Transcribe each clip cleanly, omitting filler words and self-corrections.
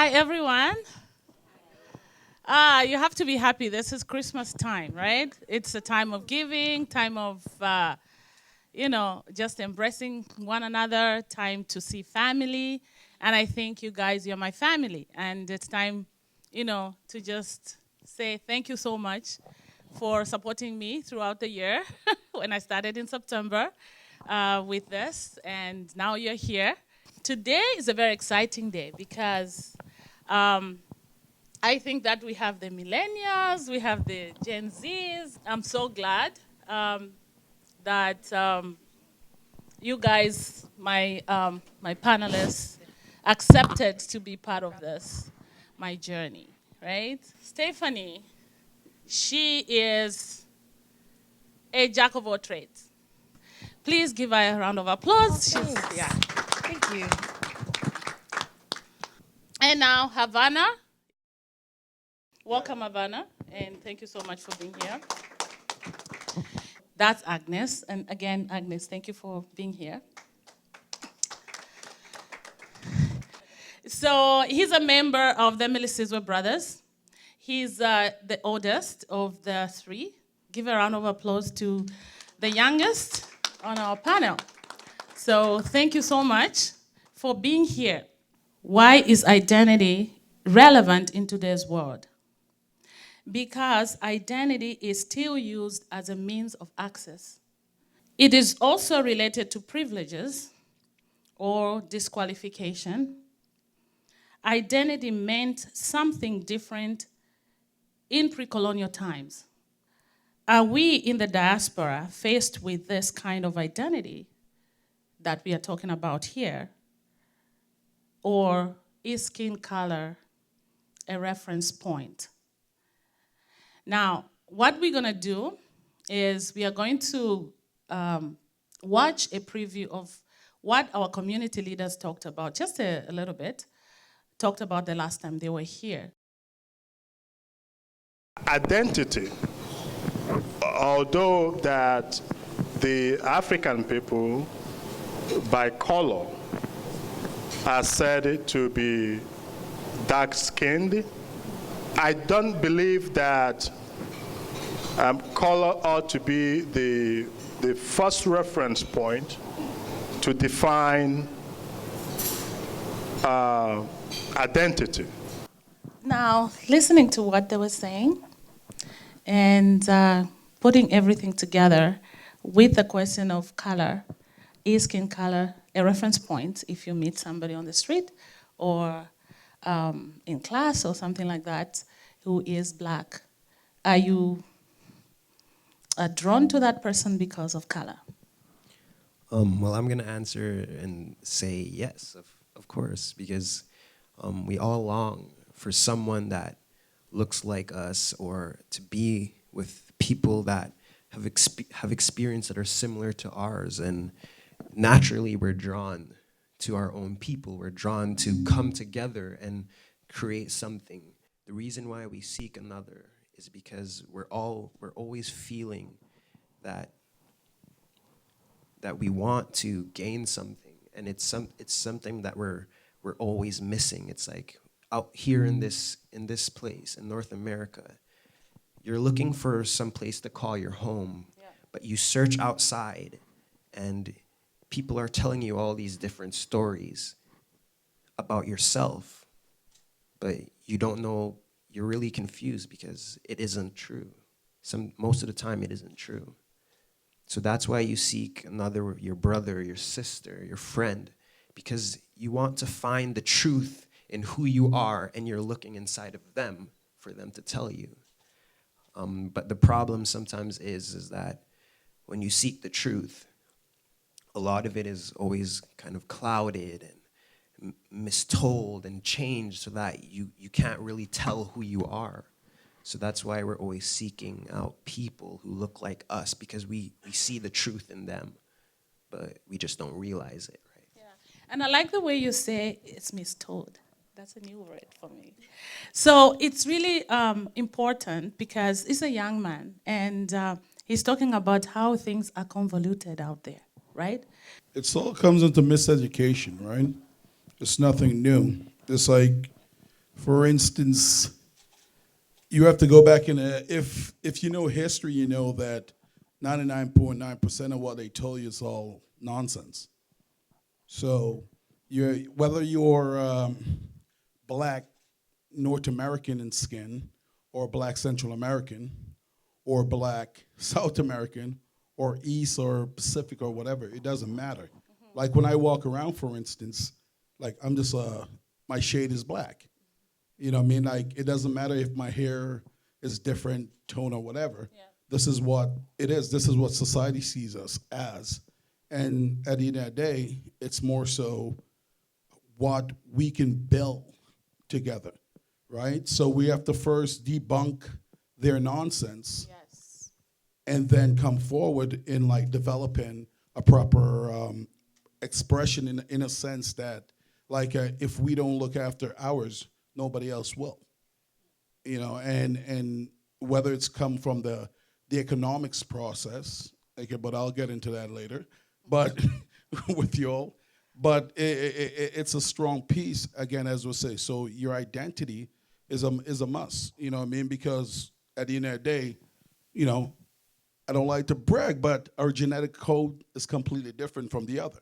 Hi, everyone. You have to be happy. This is Christmas time, right? It's a time of giving, time of, just embracing one another, time to see family. And I think you guys, you're my family. And it's time, to just say thank you so much for supporting me throughout the year when I started in September with this. And now you're here. Today is a very exciting day because I think that we have the millennials, we have the Gen Zs. I'm so glad that you guys, my panelists, accepted to be part of this, my journey, right? Stephanie, she is a jack of all trades. Please give her a round of applause. Oh, thanks. Thank you. And now, Havana. Welcome, Havana, and thank you so much for being here. That's Agnes, and again, Agnes, thank you for being here. So he's a member of the Melisizwe brothers. He's the oldest of the three. Give a round of applause to the youngest on our panel. So thank you so much for being here. Why is identity relevant in today's world? Because identity is still used as a means of access. It is also related to privileges or disqualification. Identity meant something different in pre-colonial times. Are we in the diaspora faced with this kind of identity that we are talking about here? Or is skin color a reference point? Now, what we're going to do is we are going to watch a preview of what our community leaders talked about, just a little bit, talked about the last time they were here. Identity, although that the African people by color are said to be dark-skinned, I don't believe that color ought to be the first reference point to define identity. Now, listening to what they were saying and putting everything together with the question of color, is skin color a reference point if you meet somebody on the street or in class or something like that who is black? Are you drawn to that person because of color? Well, I'm going to answer and say yes, of course, because we all long for someone that looks like us or to be with people that have experience that are similar to ours. And naturally, we're drawn to our own people. We're drawn to come together and create something. The reason why we seek another is because we're always feeling that we want to gain something, and it's something that we're always missing. It's like out here in this place in North America, you're looking for some place to call your home, but you search outside, and people are telling you all these different stories about yourself, but you don't know. You're really confused because it isn't true. Most of the time, it isn't true. So that's why you seek another, your brother, your sister, your friend, because you want to find the truth in who you are, and you're looking inside of them for them to tell you. But the problem sometimes is that when you seek the truth, a lot of it is always kind of clouded and mistold and changed so that you can't really tell who you are. So that's why we're always seeking out people who look like us, because we see the truth in them, but we just don't realize it, right? Yeah. And I like the way you say it's mistold. That's a new word for me. So it's really important because he's a young man, and he's talking about how things are convoluted out there, right? It all comes into miseducation, right? It's nothing new. It's like For instance, you have to go back and if you know history, you know that 99.9% of what they told you is all nonsense. So whether you're black North American in skin, or black Central American, or black South American, or East or Pacific or whatever, it doesn't matter. Like when I walk around, for instance, like I'm just my shade is black. You know what I mean? Like it doesn't matter if my hair is different tone or whatever. Yeah. This is what it is. This is what society sees us as. And at the end of the day, it's more so what we can build together, right? So we have to first debunk their nonsense Yes. and then come forward in like developing a proper expression in a sense that like if we don't look after ours, nobody else will. You know, and whether it's come from the economics process, okay, but I'll get into that later. But with y'all, but it's a strong piece again, as we say. So your identity is a must. You know what I mean? Because at the end of the day, you know, I don't like to brag, but our genetic code is completely different from the other.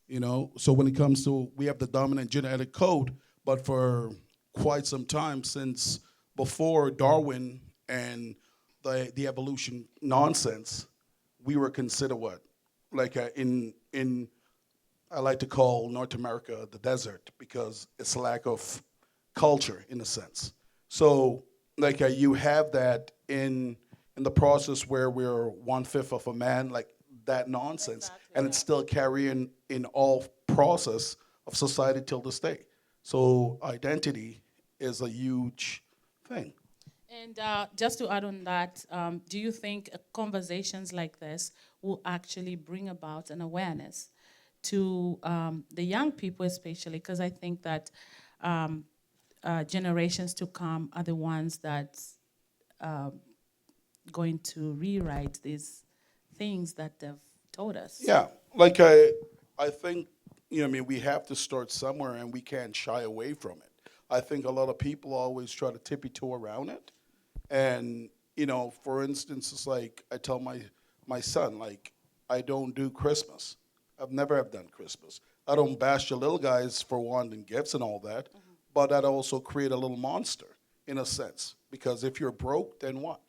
You know, so when it comes to we have the dominant genetic code, but for quite some time since before Darwin and the evolution nonsense, we were considered what, like in I like to call North America the desert because it's a lack of culture in a sense. So like you have that in the process where we're 1/5 of a man, like that nonsense, Exactly, and it's still carrying in all process of society till this day. So identity is a huge thing. And just to add on that, do you think conversations like this will actually bring about an awareness to the young people, especially? Because I think that generations to come are the ones that going to rewrite these things that they've told us. Yeah, like I think I mean, we have to start somewhere, and we can't shy away from it. I think a lot of people always try to tippy-toe around it, and for instance, it's like I tell my son, like I don't do Christmas. I've never have done Christmas. I don't bash the little guys for wanting gifts and all that, but that also create a little monster in a sense. Because if you're broke, then what?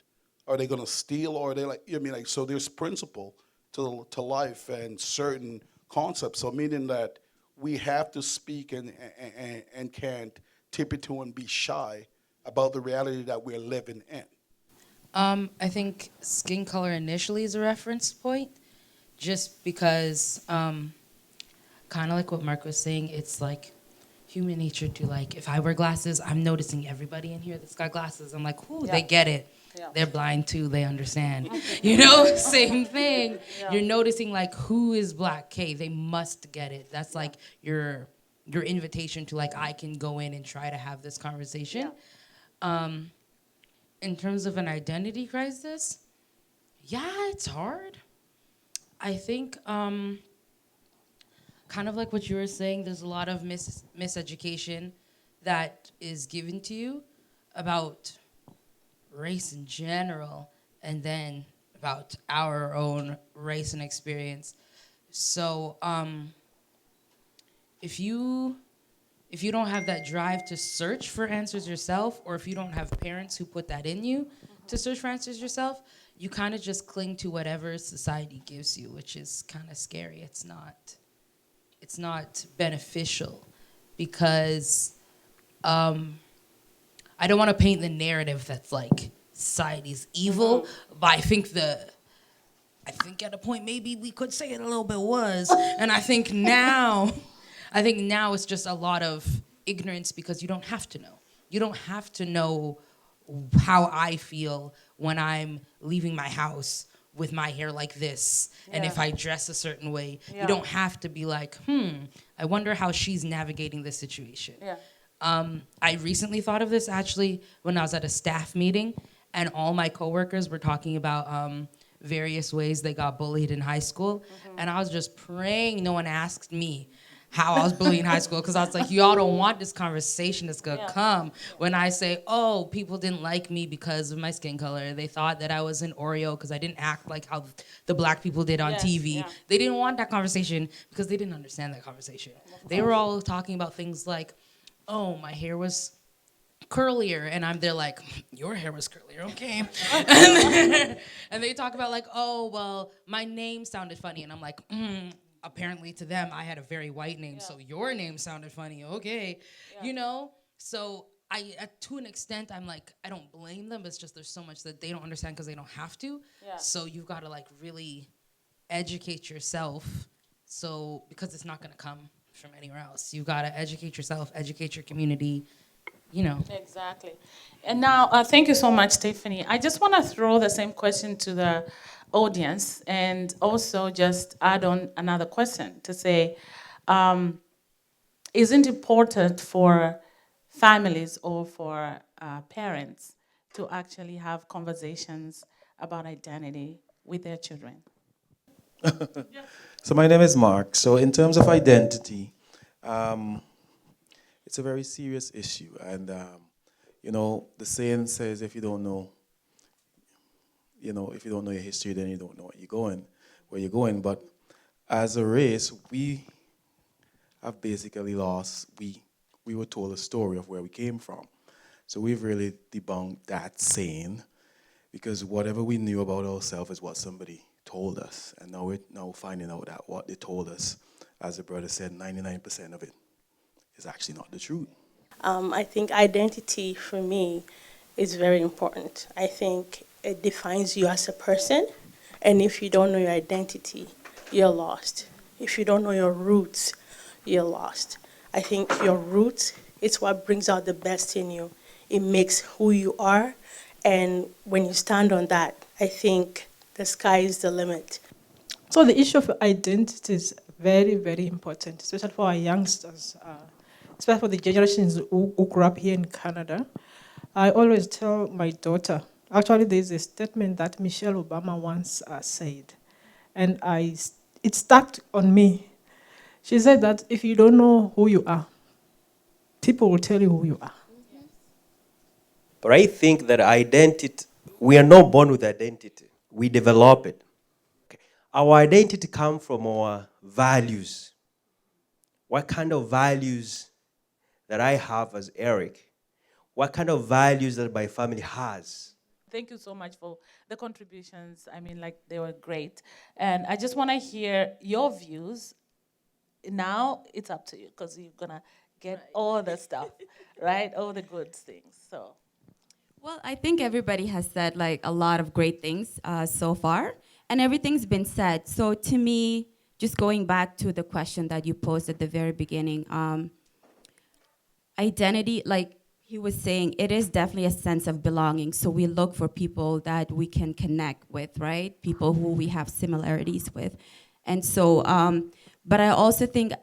Are they going to steal, or are they so there's principle to life and certain concepts. So meaning that we have to speak and can't tippy-toe and be shy about the reality that we're living in. I think skin color initially is a reference point, just because, kind of like what Mark was saying, it's like human nature to like, if I wear glasses, I'm noticing everybody in here that's got glasses. I'm like, ooh, Yeah. they get it. Yeah. They're blind too, they understand. Same thing. Yeah. You're noticing like, who is black? Okay, they must get it. That's like your invitation to like, I can go in and try to have this conversation. In terms of an identity crisis, yeah, it's hard. I think kind of like what you were saying, there's a lot of miseducation that is given to you about race in general, and then about our own race and experience. So if you don't have that drive to search for answers yourself, or if you don't have parents who put that in you to search for answers yourself, you kind of just cling to whatever society gives you, which is kind of scary. It's not beneficial, because I don't want to paint the narrative that's like society's evil, but I think at a point maybe we could say it a little bit was, and I think now it's just a lot of ignorance, because you don't have to know. You don't have to know how I feel when I'm leaving my house with my hair like this, and if I dress a certain way. Yeah. You don't have to be like, I wonder how she's navigating this situation. Yeah. I recently thought of this actually when I was at a staff meeting, and all my coworkers were talking about various ways they got bullied in high school, and I was just praying no one asked me, how I was bullied in high school, because I was like, y'all don't want this conversation that's gonna come when I say, oh, people didn't like me because of my skin color. They thought that I was an Oreo because I didn't act like how the black people did on TV. They didn't want that conversation because they didn't understand that conversation. They were all talking about things like, oh, my hair was curlier, and I'm there like, your hair was curlier, okay. And they talk about like, oh, well, my name sounded funny, and I'm like, apparently to them I had a very white name, so your name sounded funny, okay. You know, so to an extent, I'm like, I don't blame them. It's just there's so much that they don't understand because they don't have to. So you've got to like really educate yourself, so because it's not going to come from anywhere else. You got to educate yourself, educate your community, you know. Exactly. And now, thank you so much, Tiffany. I just want to throw the same question to the audience and also just add on another question to say, isn't it important for families or for parents to actually have conversations about identity with their children? So my name is Mark. So in terms of identity, it's a very serious issue. And, you know, the saying says if you don't know, if you don't know your history, then you don't know where you're going. But as a race, we have basically lost, we were told a story of where we came from. So we've really debunked that saying, because whatever we knew about ourselves is what somebody told us. And now we're finding out that what they told us, as the brother said, 99% of it is actually not the truth. I think identity for me is very important. I think it defines you as a person, and if you don't know your identity, you're lost. If you don't know your roots, you're lost. I think your roots, it's what brings out the best in you. It makes who you are, and when you stand on that, I think the sky is the limit. So the issue of identity is very, very important, especially for our youngsters, especially for the generations who grew up here in Canada. I always tell my daughter, actually there's a statement that Michelle Obama once said, and it stuck on me. She said that if you don't know who you are, people will tell you who you are. But I think that identity, we are not born with identity. We develop it. Okay. Our identity comes from our values. What kind of values that I have as Eric? What kind of values that my family has? Thank you so much for the contributions. I mean, like, they were great. And I just want to hear your views. Now it's up to you, because you're going to get all the stuff, right? All the good things. So, well, I think everybody has said like a lot of great things so far, and everything's been said. So to me, just going back to the question that you posed at the very beginning, identity, like he was saying, it is definitely a sense of belonging. So we look for people that we can connect with, right? People who we have similarities with. And so, but I also think,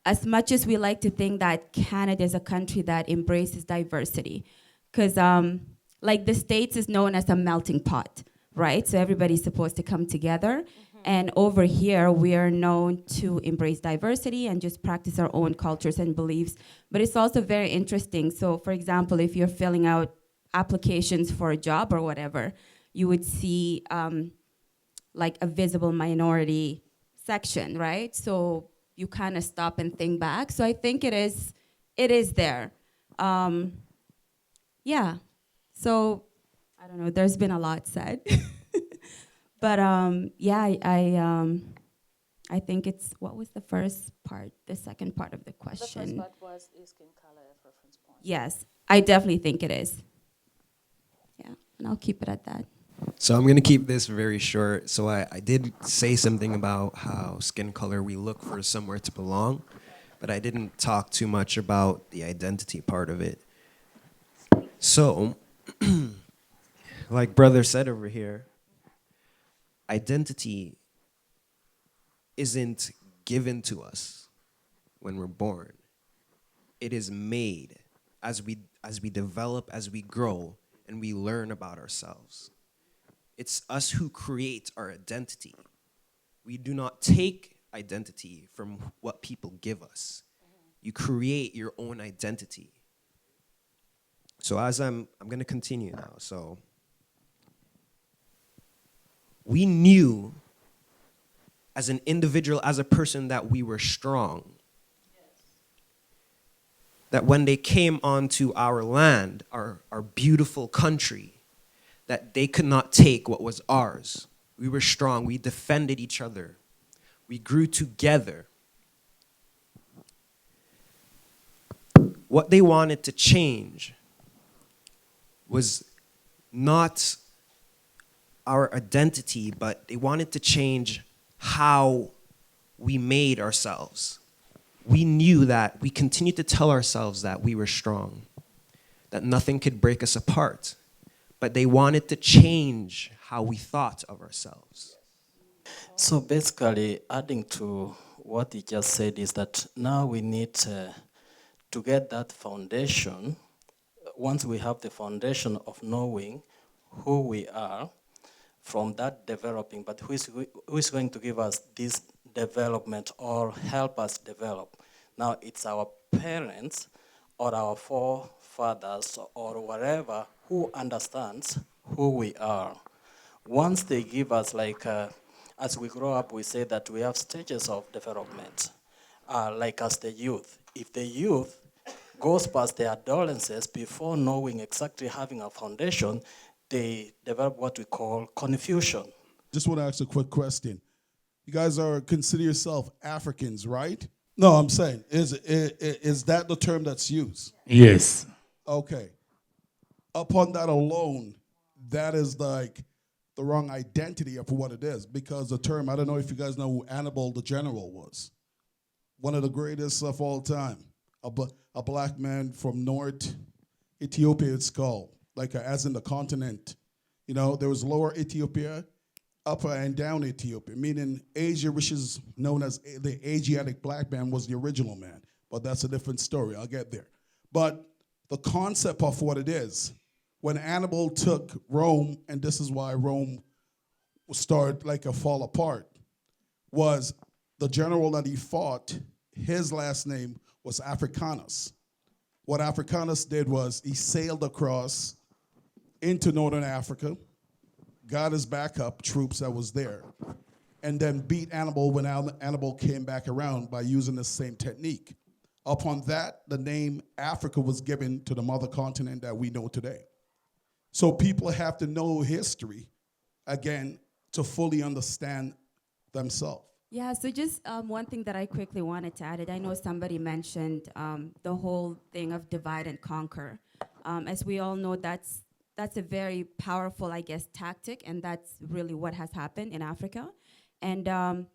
as much as we like to think that Canada is a country that embraces diversity, because like the States is known as a melting pot, right? So everybody's supposed to come together. And over here, we are known to embrace diversity and just practice our own cultures and beliefs. But it's also very interesting. So for example, if you're filling out applications for a job or whatever, you would see like a visible minority section, right? So you kind of stop and think back. So I think it is there. Yeah. So I don't know. There's been a lot said, but yeah, I think it's, what was the first part? The second part of the question. the first part was skin color reference point. Yes, I definitely think it is. Yeah, and I'll keep it at that. So I'm going to keep this very short. So I did say something about how skin color, we look for somewhere to belong, but I didn't talk too much about the identity part of it. So, like brother said over here, identity isn't given to us when we're born. It is made as we develop, as we grow, and we learn about ourselves. It's us who create our identity. We do not take identity from what people give us. You create your own identity. So as I'm going to continue now. So we knew as an individual, as a person, that we were strong. That when they came onto our land, our beautiful country, that they could not take what was ours. We were strong. We defended each other. We grew together. What they wanted to change was not our identity, but they wanted to change how we made ourselves. We knew that, we continued to tell ourselves that we were strong, that nothing could break us apart, but they wanted to change how we thought of ourselves. So basically, adding to what he just said is that now we need to get that foundation. Once we have the foundation of knowing who we are, from that developing, but who is going to give us this development or help us develop? Now it's our parents or our forefathers or whatever who understands who we are. Once they give us, like, as we grow up, we say that we have stages of development, like as the youth. If the youth goes past the adolescence before knowing exactly having a foundation, they develop what we call confusion. Just want to ask a quick question. You guys consider yourself Africans, right? No, I'm saying, is that the term that's used? Yes. Okay. Upon that alone, that is like the wrong identity of what it is, because the term, I don't know if you guys know who Hannibal the General was. One of the greatest of all time. A black man from North Ethiopia, it's called, like as in the continent. You know, there was Lower Ethiopia, Upper and Down Ethiopia, meaning Asia, which is known as the Asiatic black man, was the original man. But that's a different story. I'll get there. But the concept of what it is, when Hannibal took Rome, and this is why Rome started like a fall apart, was the general that he fought, his last name was Africanus. What Africanus did was he sailed across into northern Africa, got his backup troops that was there, and then beat Hannibal when Hannibal came back around by using the same technique. Upon that, the name Africa was given to the mother continent that we know today. So people have to know history, again, to fully understand themselves. Yeah, so just one thing that I quickly wanted to add, I know somebody mentioned the whole thing of divide and conquer. As we all know, that's a very powerful, I guess, tactic, and that's really what has happened in Africa. And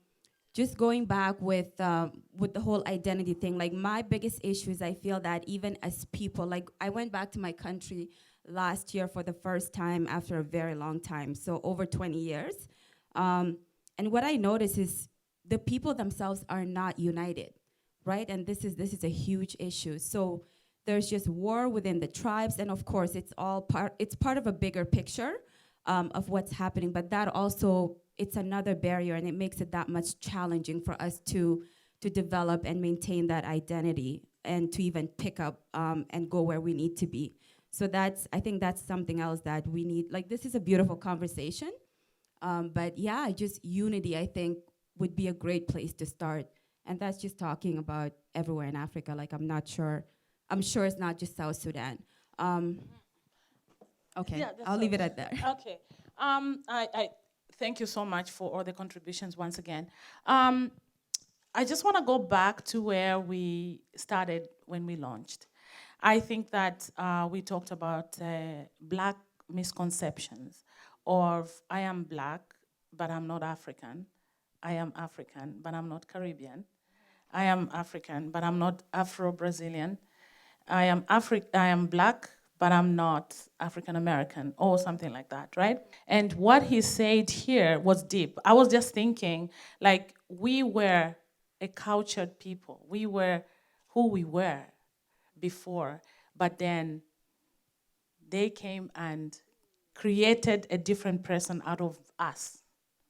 just going back with the whole identity thing, like my biggest issue is I feel that even as people, like I went back to my country last year for the first time after a very long time, so over 20 years. And what I noticed is the people themselves are not united, right? And this is a huge issue. So there's just war within the tribes, and of course, it's part of a bigger picture of what's happening. But that also, it's another barrier, and it makes it that much challenging for us to develop and maintain that identity, and to even pick up and go where we need to be. So I think that's something else that we need. Like, this is a beautiful conversation, but yeah, just unity, I think, would be a great place to start. And that's just talking about everywhere in Africa. Like, I'm sure it's not just South Sudan. Okay, Yeah, I'll leave it at that. Okay. I thank you so much for all the contributions once again. I just want to go back to where we started when we launched. I think that we talked about black misconceptions of I am black, but I'm not African. I am African, but I'm not Caribbean. I am African, but I'm not Afro-Brazilian. I am black, but I'm not African American, or something like that, right? And what he said here was deep. I was just thinking, like, we were a cultured people. We were who we were before, but then they came and created a different person out of us,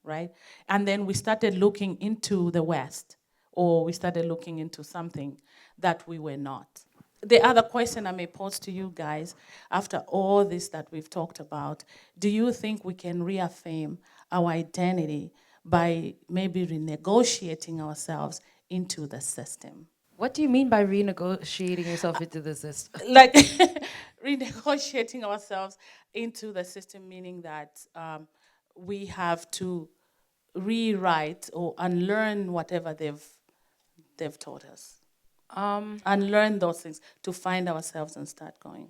right? And then we started looking into the West, or we started looking into something that we were not. The other question I may pose to you guys, after all this that we've talked about, do you think we can reaffirm our identity by maybe renegotiating ourselves into the system? What do you mean by renegotiating yourself into the system? Like renegotiating ourselves into the system, meaning that we have to rewrite or unlearn whatever they've taught us. Unlearn those things to find ourselves and start going.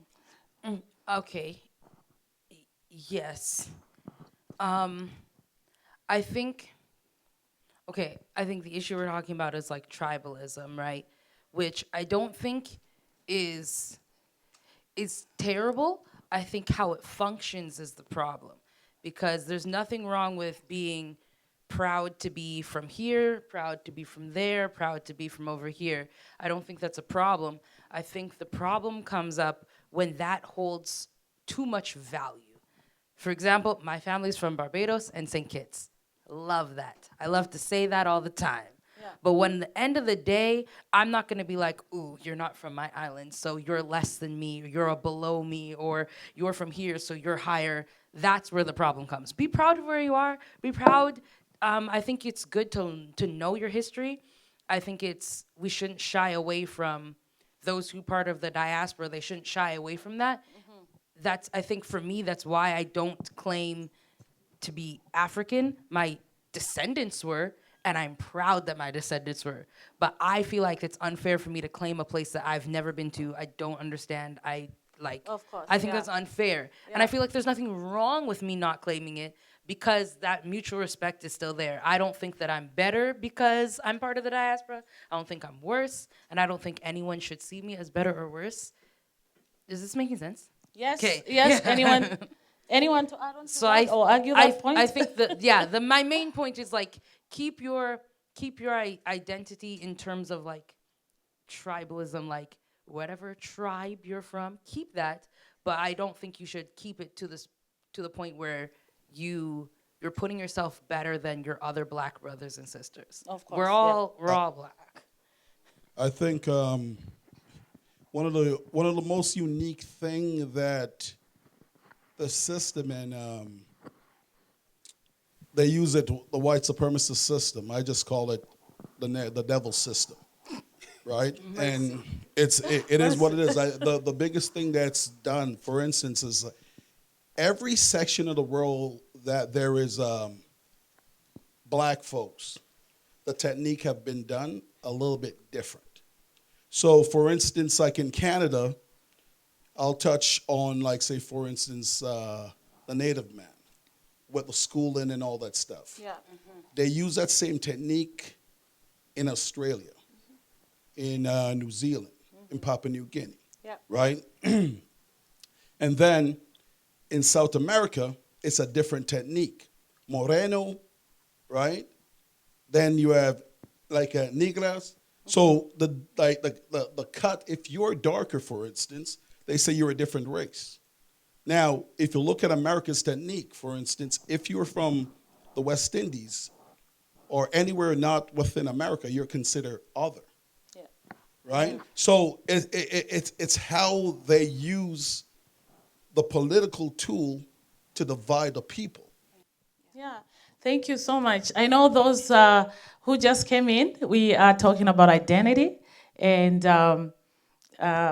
Okay. Yes. I think the issue we're talking about is like tribalism, right? Which I don't think is terrible. I think how it functions is the problem. Because there's nothing wrong with being proud to be from here, proud to be from there, proud to be from over here. I don't think that's a problem. I think the problem comes up when that holds too much value. For example, my family's from Barbados and St. Kitts. Love that. I love to say that all the time. Yeah. But when at the end of the day, I'm not gonna be like, ooh, you're not from my island, so you're less than me, or you're below me, or you're from here, so you're higher. That's where the problem comes. Be proud of where you are. Be proud. I think it's good to know your history. I think we shouldn't shy away from those who part of the diaspora. They shouldn't shy away from that. I think for me, that's why I don't claim to be African. My descendants were, and I'm proud that my descendants were. But I feel like it's unfair for me to claim a place that I've never been to, I don't understand, Of course, I think that's unfair. Yeah. And I feel like there's nothing wrong with me not claiming it because that mutual respect is still there. I don't think that I'm better because I'm part of the diaspora. I don't think I'm worse, and I don't think anyone should see me as better or worse. Is this making sense? Yes. 'Kay. Yes. Yeah. Anyone to add on to So that or argue that point? I think my main point is like keep your identity in terms of like tribalism, like whatever tribe you're from, keep that. But I don't think you should keep it to the point where you're putting yourself better than your other black brothers and sisters. Of course, we're all black. I think one of the most unique thing that the system and they use it, the white supremacist system. I just call it the devil system, right? And it is what it is. The biggest thing that's done, for instance, is every section of the world that there is black folks, the technique have been done a little bit different. So, for instance, like in Canada, I'll touch on, like, say, for instance, the Native man with the schooling and all that stuff. Yeah. They use that same technique in Australia, in New Zealand, in Papua New Guinea, Yeah. right? And then in South America, it's a different technique. Moreno, right? Then you have like negras. So the cut, if you're darker, for instance, they say you're a different race. Now, if you look at America's technique, for instance, if you're from the West Indies or anywhere not within America, you're considered other. Yeah. Right? So it's how they use the political tool to divide the people. Yeah, thank you so much. I know those who just came in, we are talking about identity, and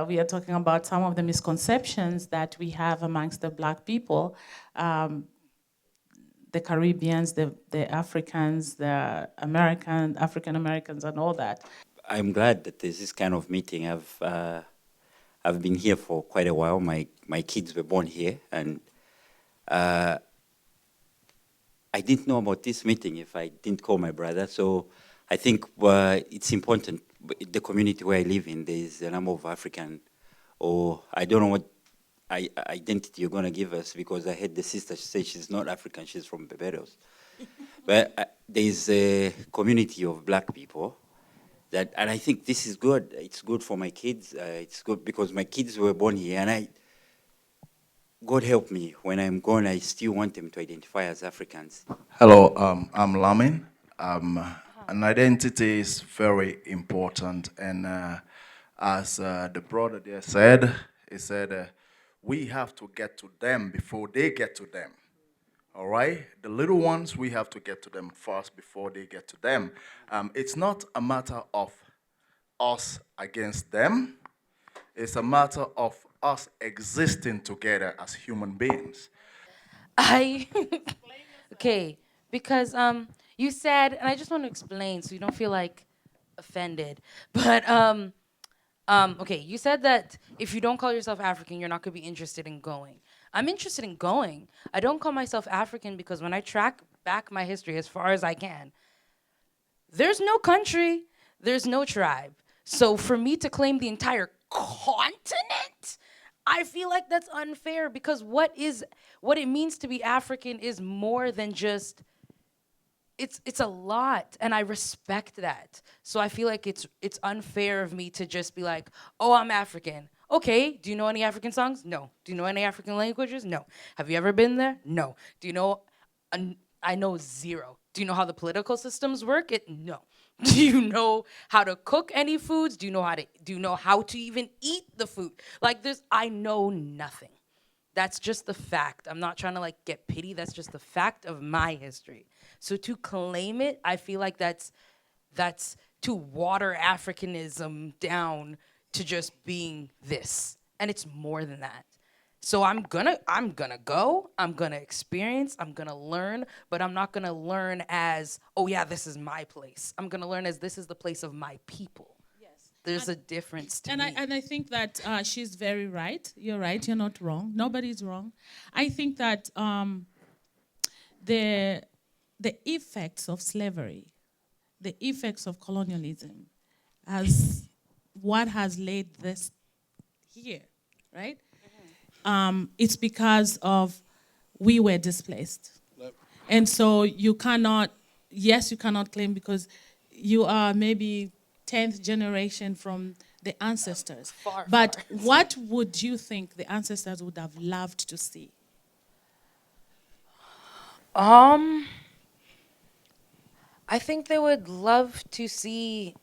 we are talking about some of the misconceptions that we have amongst the black people, the Caribbeans, the Africans, the African Americans, and all that. I'm glad that there's this kind of meeting. I've been here for quite a while. My kids were born here, and I didn't know about this meeting if I didn't call my brother. So I think it's important. The community where I live in, there's a number of African, or I don't know what identity you're going to give us, because I heard the sister say she's not African, she's from Barbados. But there's a community of black people and I think this is good. It's good for my kids. It's good because my kids were born here, and God help me, when I'm gone, I still want them to identify as Africans. Hello, I'm Lamin. An identity is very important, and as the brother there said, he said, we have to get to them before they get to them. All right? The little ones, we have to get to them first before they get to them. It's not a matter of us against them. It's a matter of us existing together as human beings. I okay, because you said, and I just want to explain so you don't feel like offended. But okay, you said that if you don't call yourself African, you're not gonna be interested in going. I'm interested in going. I don't call myself African because when I track back my history as far as I can, there's no country, there's no tribe. So for me to claim the entire continent, I feel like that's unfair because what it means to be African is more than just it's a lot, and I respect that. So I feel like it's unfair of me to just be like, "Oh, I'm African." Okay, do you know any African songs? No. Do you know any African languages? No. Have you ever been there? No. Do you know I know zero. Do you know how the political systems work? No. Do you know how to cook any foods? Do you know how to even eat the food? Like I know nothing. That's just the fact. I'm not trying to like get pity. That's just the fact of my history. So to claim it, I feel like that's to water Africanism down to just being this. And it's more than that. So I'm gonna go, I'm gonna experience, I'm gonna learn, but I'm not gonna learn as, oh yeah, this is my place. I'm gonna learn as this is the place of my people. Yes. There's a difference to me. And I think that she's very right. You're right, you're not wrong. Nobody's wrong. I think that the effects of slavery, the effects of colonialism, what has laid this here, right? It's because of we were displaced. And so you cannot claim because you are maybe 10th generation from the ancestors. But what would you think the ancestors would have loved to see? I think they would love to see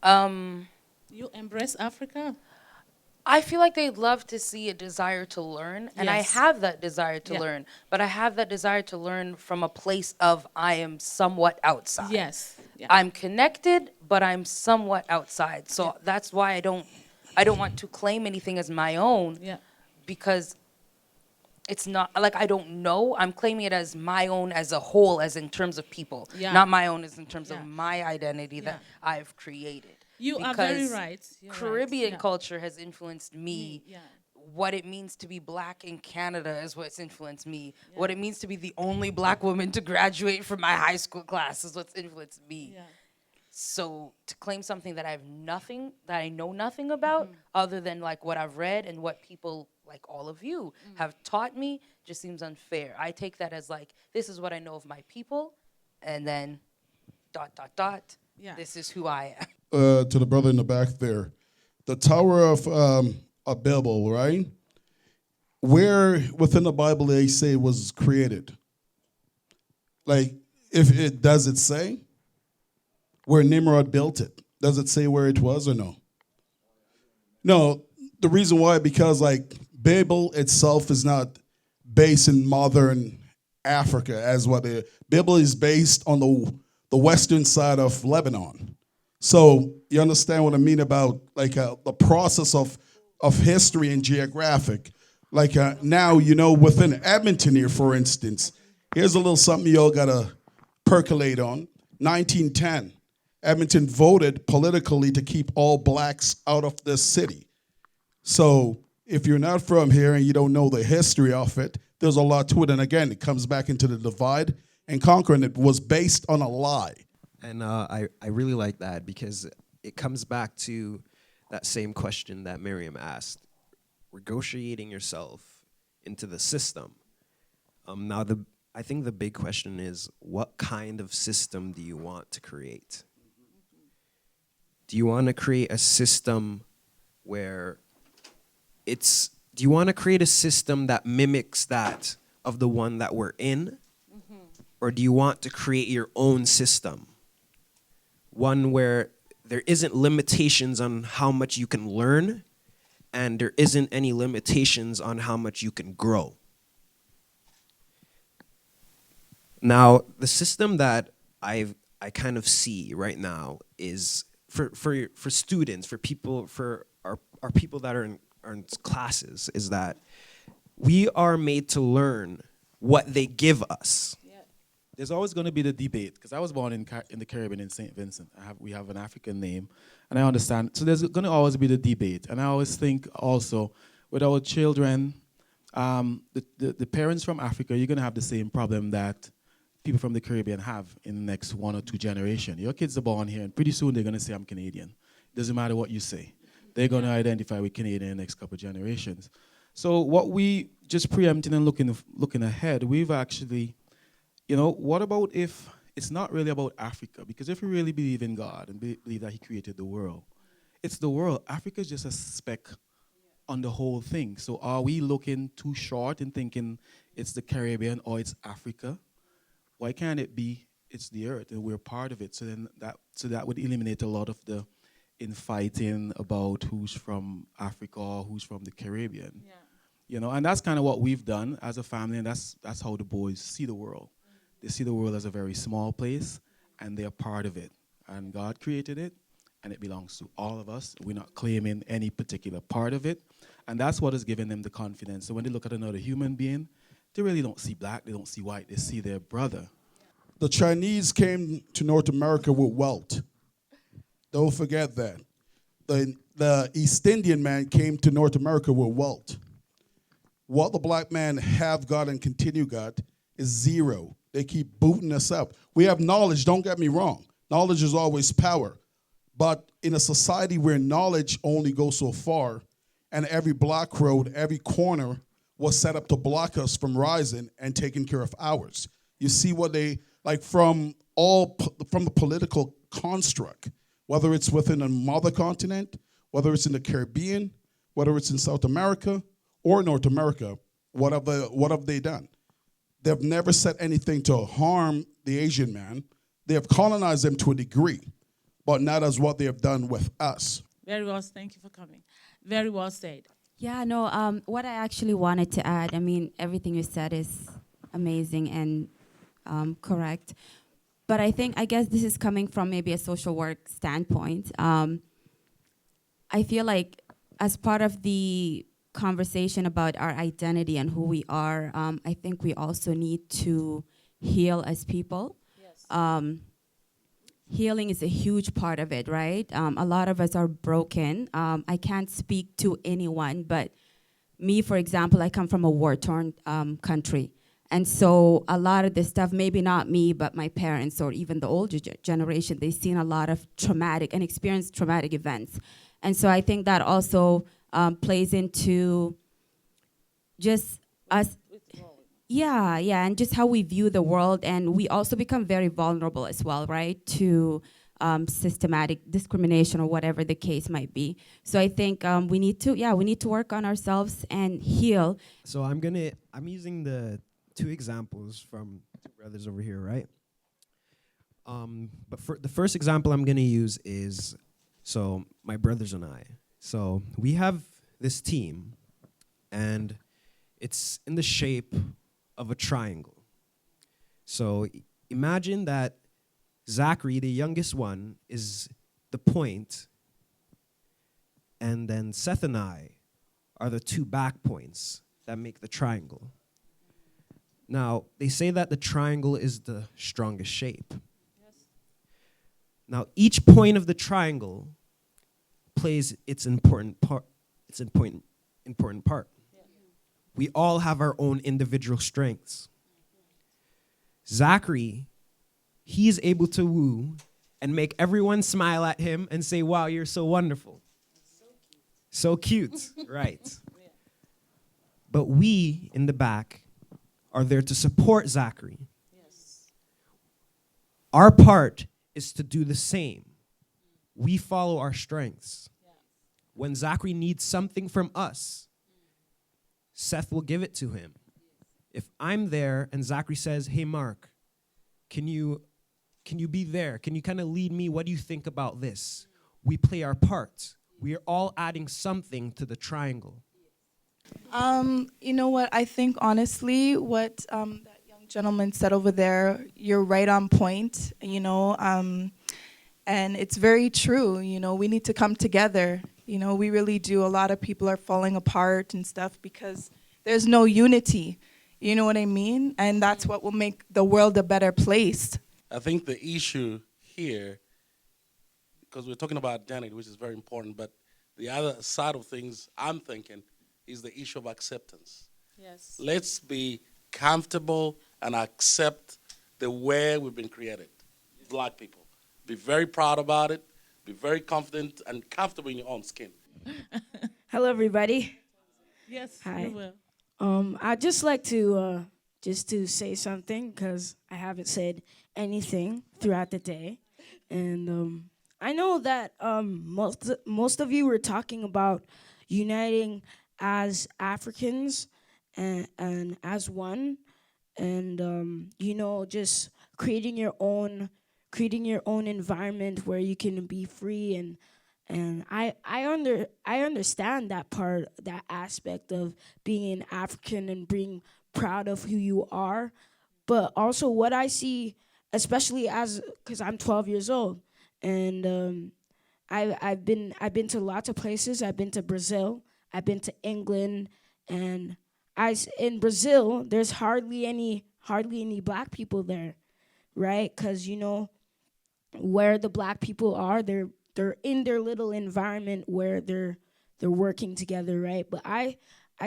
you embrace Africa? I feel like they'd love to see a desire to learn, and Yes. I have that desire to learn, but I have that desire to learn from a place of I am somewhat outside. Yes. Yeah. I'm connected, but I'm somewhat outside. So that's why I don't want to claim anything as my own. Yeah. Because it's not like I don't know. I'm claiming it as my own as a whole, as in terms of people. Yeah. Not my own as in terms Yeah. of my identity that I've created. You are very right. You're Caribbean right. culture has influenced me. Yeah. What it means to be black in Canada is what's influenced me. Yeah. What it means to be the only black woman to graduate from my high school class is what's influenced me. Yeah. So to claim something that I know nothing about, other than like what I've read and what people like all of you have taught me, just seems unfair. I take that as like, this is what I know of my people, and then ... Yeah. This is who I am. To the brother in the back there, the Tower of Babel, right? Where within the Bible they say it was created? Like, does it say where Nimrod built it? Does it say where it was or no? No, the reason why, because like Babel itself is not based in modern Africa as what Babel is based on the western side of Lebanon. So you understand what I mean about like the process of history and geographic. Like now, within Edmonton here, for instance, here's a little something you all gotta percolate on. 1910, Edmonton voted politically to keep all blacks out of this city. So if you're not from here and you don't know the history of it, there's a lot to it. And again, it comes back into the divide and conquer, and it was based on a lie. And I really like that because it comes back to that same question that Miriam asked, negotiating yourself into the system. Now, I think the big question is, what kind of system do you want to create? Do you want to create a system where it's do you want to create a system that mimics that of the one that we're in? Or do you want to create your own system? One where there isn't limitations on how much you can learn, and there isn't any limitations on how much you can grow. Now, the system that I kind of see right now is for students, for people, for our people that are in classes, is that we are made to learn what they give us. There's always going to be the debate, because I was born in the Caribbean in St. Vincent. We have an African name, and I understand. So there's going to always be the debate. And I always think also, with our children, the parents from Africa, you're going to have the same problem that people from the Caribbean have in the next 1 or 2 generations. Your kids are born here, and pretty soon they're going to say, I'm Canadian. Doesn't matter what you say. They're going to identify with Canadian in the next couple of generations. So what we just preempting and looking ahead, we've actually, what about if it's not really about Africa? Because if we really believe in God and believe that he created the world, it's the world. Africa is just a speck on the whole thing. So are we looking too short and thinking it's the Caribbean or it's Africa? Why can't it be it's the earth and we're part of it? So then that would eliminate a lot of the infighting about who's from Africa or who's from the Caribbean. And that's kind of what we've done as a family, and that's how the boys see the world. They see the world as a very small place, and they're part of it. And God created it, and it belongs to all of us. We're not claiming any particular part of it. And that's what has given them the confidence. So when they look at another human being, they really don't see black, they don't see white, they see their brother. The Chinese came to North America with wealth. Don't forget that. The East Indian man came to North America with wealth. What the black man have got and continue got is zero. They keep booting us up. We have knowledge, don't get me wrong. Knowledge is always power. But in a society where knowledge only goes so far, and every block road, every corner was set up to block us from rising and taking care of ours. You see what they, like from the political construct, whether it's within a mother continent, whether it's in the Caribbean, whether it's in South America or North America, what have they done? They've never said anything to harm the Asian man. They have colonized them to a degree, but not as what they have done with us. Very well, thank you for coming. Very well said. Yeah, no, what I actually wanted to add, I mean, everything you said is amazing and correct. But I guess this is coming from maybe a social work standpoint. I feel like as part of the conversation about our identity and who we are, I think we also need to heal as people. Yes. Healing is a huge part of it, right? A lot of us are broken. I can't speak to anyone, but me, for example, I come from a war-torn country. And so a lot of this stuff, maybe not me, but my parents or even the older generation, they've seen a lot of traumatic and experienced traumatic events. And so I think that also plays into just us. Yeah, and just how we view the world, and we also become very vulnerable as well, right, to systematic discrimination or whatever the case might be. So I think we need to work on ourselves and heal. So I'm using the 2 examples from 2 brothers over here, right? But for the first example I'm gonna use is, so my brothers and I. So we have this team, and it's in the shape of a triangle. So imagine that Zachary, the youngest one, is the point, and then Seth and I are the 2 back points that make the triangle. Now, they say that the triangle is the strongest shape. Yes. Now, each point of the triangle plays its important part. We all have our own individual strengths. Zachary, he's able to woo and make everyone smile at him and say, wow, you're so wonderful. So cute, right. Yeah. But we, in the back, are there to support Zachary. Yes. Our part is to do the same. We follow our strengths. Yeah. When Zachary needs something from us, Seth will give it to him. If I'm there and Zachary says, hey, Mark, can you be there? Can you kind of lead me? What do you think about this? We play our parts. We are all adding something to the triangle. You know what? I think honestly, what that young gentleman said over there, you're right on point. And it's very true. We need to come together. We really do. A lot of people are falling apart and stuff because there's no unity. You know what I mean? And that's what will make the world a better place. I think the issue here, because we're talking about identity, which is very important, but the other side of things I'm thinking is the issue of acceptance. Yes. Let's be comfortable and accept the way we've been created, Black people. Be very proud about it. Be very confident and comfortable in your own skin. Hello, everybody. Yes, Hi. you will. I'd just like to say something because I haven't said anything throughout the day, and I know that most of you were talking about uniting as Africans and as one, and just creating your own environment where you can be free and I understand that part, that aspect of being an African and being proud of who you are, but also what I see, especially because I'm 12 years old, and I've been to lots of places. I've been to Brazil. I've been to England, and in Brazil there's hardly any Black people there, right? Because where the Black people are, they're in their little environment where they're working together, right? But I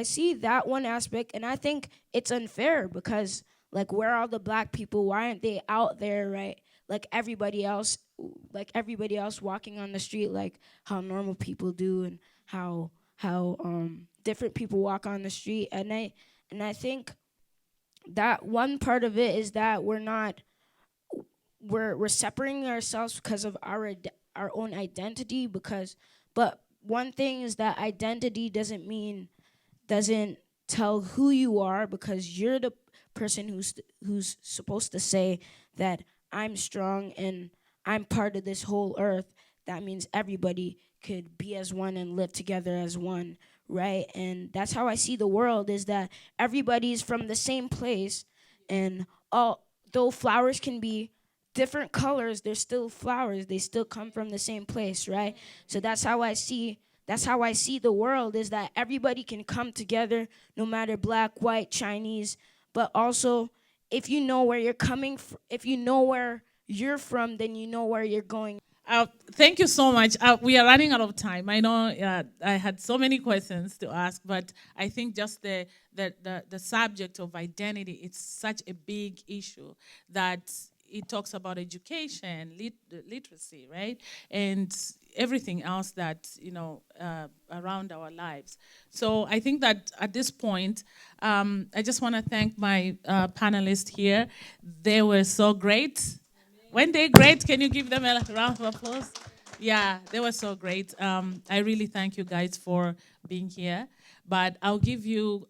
see that one aspect, and I think it's unfair because where are the Black people? Why aren't they out there, right? Like everybody else walking on the street, like how normal people do, and how different people walk on the street. And I think that one part of it is that we're separating ourselves because of our own identity, but one thing is that identity doesn't tell who you are, because you're the person who's supposed to say that I'm strong and I'm part of this whole earth. That means everybody could be as one and live together as one, right? And that's how I see the world, is that everybody's from the same place, and though flowers can be different colors, they're still flowers. They still come from the same place, right? So that's how I see the world, is that everybody can come together, no matter Black, white, Chinese, but also if you know where you're coming from, if you know where you're from, then you know where you're going. Thank you so much. We are running out of time. I know I had so many questions to ask, but I think just the subject of identity, it's such a big issue that it talks about education, literacy, right? And everything else that, around our lives. So I think that at this point, I just want to thank my panelists here. They were so great. Weren't they great? Can you give them a round of applause? Yeah, they were so great. I really thank you guys for being here. But I'll give you...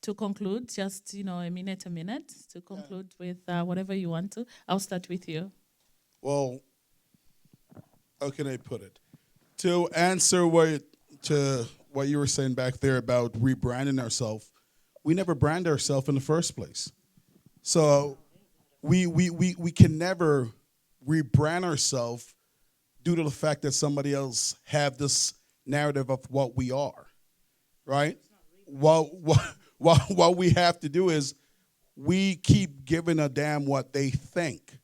to conclude, just a minute to conclude with whatever you want to. I'll start with you. Well, how can I put it? To answer what you were saying back there about rebranding ourselves, we never brand ourselves in the first place. So we can never rebrand ourselves due to the fact that somebody else have this narrative of what we are, right? What we have to do is we keep giving a damn what they think.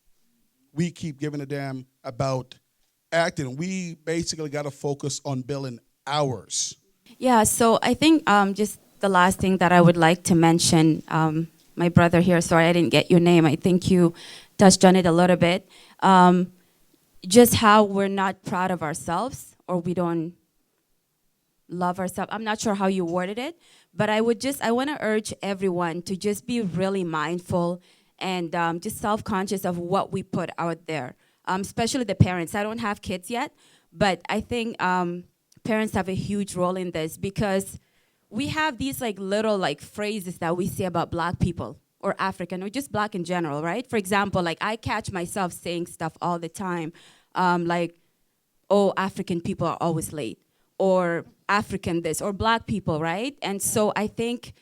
We keep giving a damn about acting. We basically got to focus on building ours. Yeah, so I think just the last thing that I would like to mention, my brother here, sorry I didn't get your name. I think you touched on it a little bit. Just how we're not proud of ourselves, or we don't love ourselves. I'm not sure how you worded it, but I want to urge everyone to just be really mindful and just self-conscious of what we put out there, especially the parents. I don't have kids yet, but I think parents have a huge role in this, because we have these like little like phrases that we say about black people or African or just black in general, right? For example, like I catch myself saying stuff all the time, like, oh, African people are always late, or African this, or black people, right? And so I think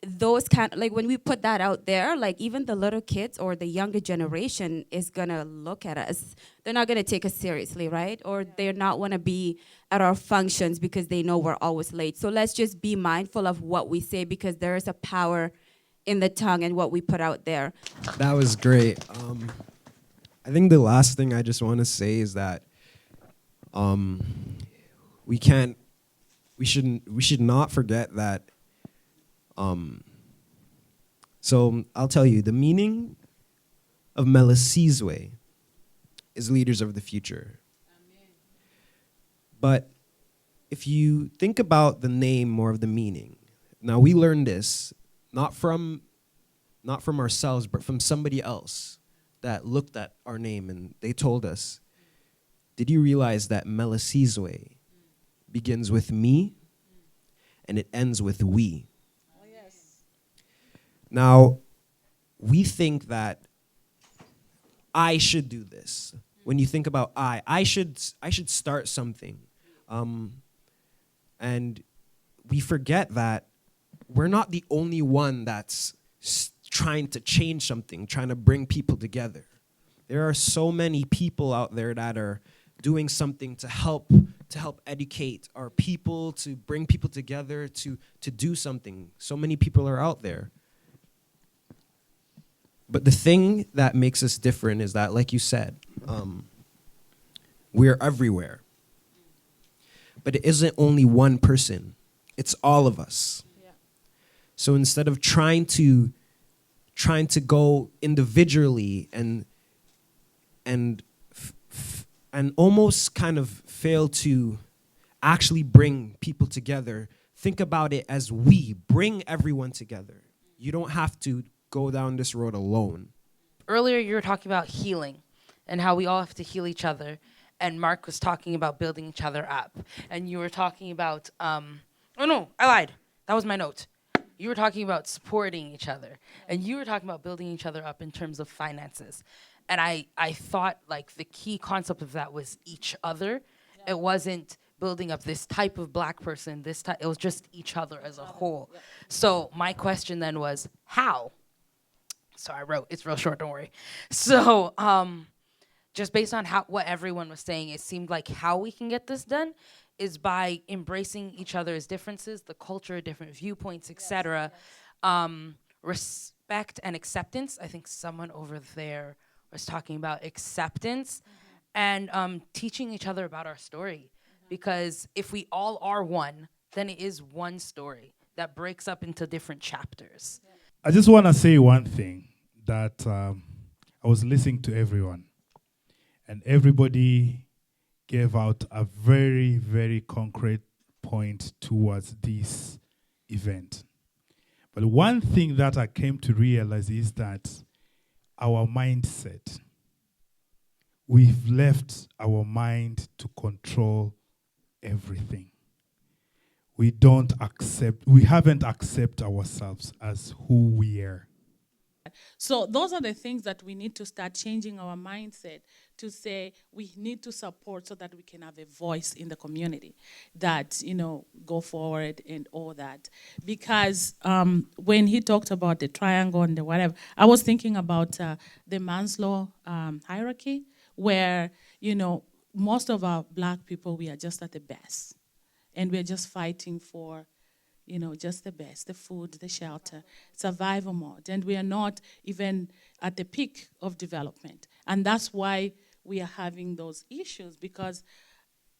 those kind, like when we put that out there, like even the little kids or the younger generation is gonna look at us. They're not gonna take us seriously, right? Or they're not wanna be at our functions because they know we're always late. So let's just be mindful of what we say, because there is a power in the tongue and what we put out there. That was great. I think the last thing I just want to say is that we should not forget that. So I'll tell you, the meaning of Melisizwe is leaders of the future. Amen. But if you think about the name more of the meaning, now we learned this not from ourselves, but from somebody else that looked at our name and they told us, did you realize that Melisizwe begins with me and it ends with we? Oh, yes. Now, we think that I should do this. When you think about I should start something. And we forget that we're not the only one that's trying to change something, trying to bring people together. There are so many people out there that are doing something to help educate our people, to bring people together, to do something. So many people are out there. But the thing that makes us different is that, like you said, we're everywhere. But it isn't only one person. It's all of us. Yeah. So instead of trying to go individually and almost kind of fail to actually bring people together, think about it as we bring everyone together. You don't have to go down this road alone. Earlier you were talking about healing and how we all have to heal each other. And Mark was talking about building each other up. And you were talking about, oh no, I lied. That was my note. You were talking about supporting each other. And you were talking about building each other up in terms of finances. And I thought like the key concept of that was each other. Yeah. It wasn't building up this type of black person, it was just each other as a whole. Yeah. So my question then was, how? So I wrote, it's real short, don't worry. So just based on what everyone was saying, it seemed like how we can get this done is by embracing each other's differences, the culture, different viewpoints, etc. Respect and acceptance. I think someone over there was talking about acceptance, and teaching each other about our story. Because if we all are one, then it is one story that breaks up into different chapters. I just want to say one thing, that I was listening to everyone, and everybody gave out a very, very concrete point towards this event. But one thing that I came to realize is that our mindset, we've left our mind to control everything. We haven't accepted ourselves as who we are. So those are the things that we need to start changing our mindset to say we need to support so that we can have a voice in the community that, go forward and all that. Because when he talked about the triangle and the whatever, I was thinking about the Maslow hierarchy where, most of our black people, we are just at the best. And we're just fighting for just the best, the food, the shelter, survival mode. And we are not even at the peak of development. And that's why we are having those issues, because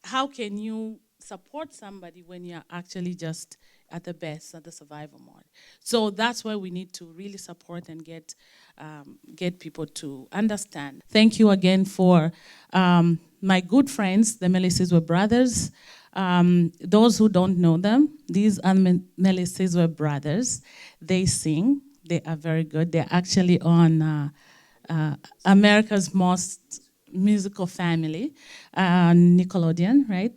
how can you support somebody when you're actually just at the best, at the survival mode? So that's why we need to really support and get people to understand. Thank you again for my good friends, the Melisizwe brothers. Those who don't know them, these are Melisizwe brothers. They sing. They are very good. They're actually on America's Most Musical Family, Nickelodeon, right?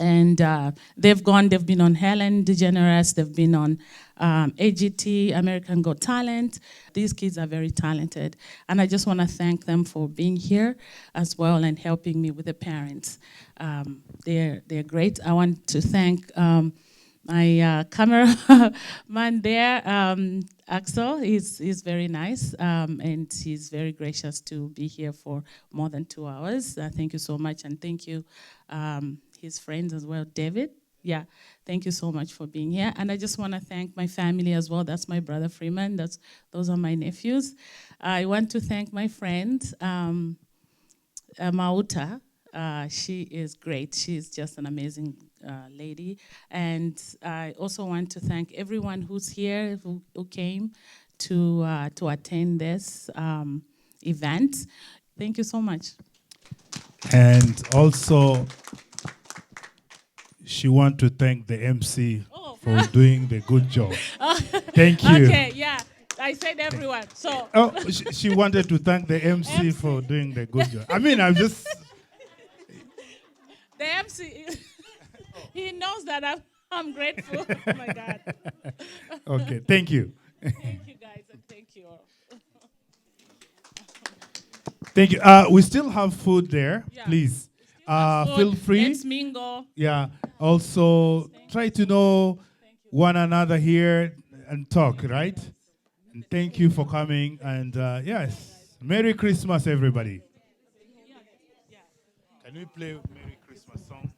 And they've been on Helen DeGeneres, they've been on AGT, American Got Talent. These kids are very talented. And I just want to thank them for being here as well and helping me with the parents. They're great. I want to thank my cameraman there, Axel. He's very nice, and he's very gracious to be here for more than 2 hours. Thank you so much, and thank you, his friends as well, David. Yeah, thank you so much for being here. And I just want to thank my family as well. That's my brother Freeman. Those are my nephews. I want to thank my friend, Mauta. She is great. She's just an amazing lady. And I also want to thank everyone who's here, who came to attend this event. Thank you so much. And also, she wants to thank the MC for doing the good job. Thank you. Okay, yeah. I said everyone. So. Oh, she wanted to thank the MC for doing the good job. I mean, I'm just. The MC, he knows that I'm grateful. Oh my God. Okay, thank you. Thank you guys, and thank you all. Thank you. We still have food there. Yeah. Please feel free. Let's mingle. Yeah. Also, try to know one another here and talk, right? And thank you for coming. And yes, Merry Christmas, everybody. Can we play Merry Christmas song?